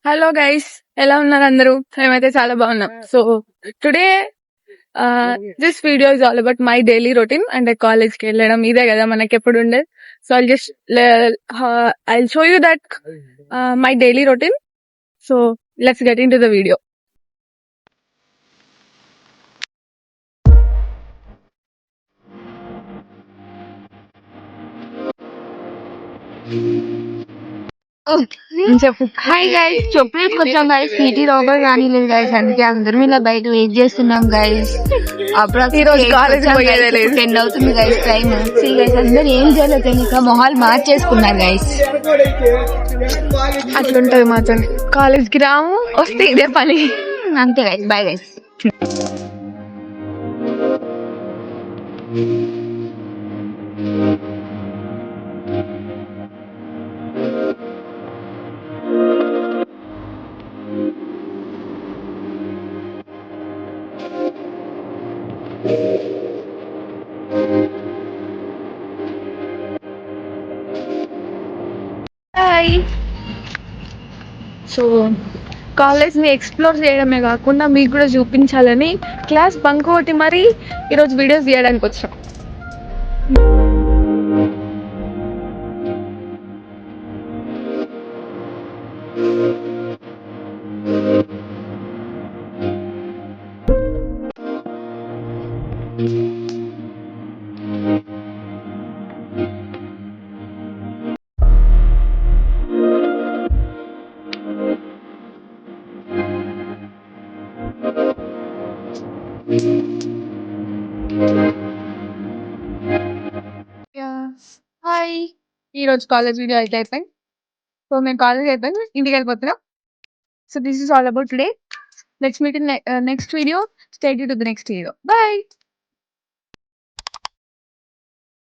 Hello guys, ఎలా ఉన్నారు అందరూ? మేమైతే చాలా బాగున్నాం. So today this video is all about my daily routine. అంటే కాలేజ్ కి వెళ్ళడం ఇదే కదా మనకి ఎప్పుడు ఉండేది. So I show you that my daily routine. So let's get in to the video. చెప్పు. హాయ్ గైస్, చెప్పేసి వచ్చాం గైస్. పీటీ లోపల కానీ లేదు గైస్, అందుకే అందరం ఇలా బయట వెయిట్ చేస్తున్నాం గైస్. ఈ రోజు కాలేజ్ పోయేదే లేదు. 10 అవుతుంది గైస్ టైం. గైస్ అందరు ఏం చేయలేదు తెలియక మొహాలు మార్చేసుకున్నారు గైస్. అట్లుంటది మాత్రం. కాలేజ్ కి రాము, వస్తే ఇదే పని. అంతే guys, bye guys. Hi. So college ని ఎక్స్ప్లోర్ చేయడమే కాకుండా మీకు కూడా చూపించాలని క్లాస్ బంక్ కొట్టి మరి ఈరోజు వీడియోస్ తీయడానికి వచ్చాం. హాయ్. ఈరోజు కాలేజ్ వీడియో అయితే అయిపోయింది. సో మేము కాలేజ్ అయిపోయింది, ఇంటికి వెళ్ళిపోతున్నాం. So this is all about today. Let's meet in next video. Stay tuned to the next video. Bye.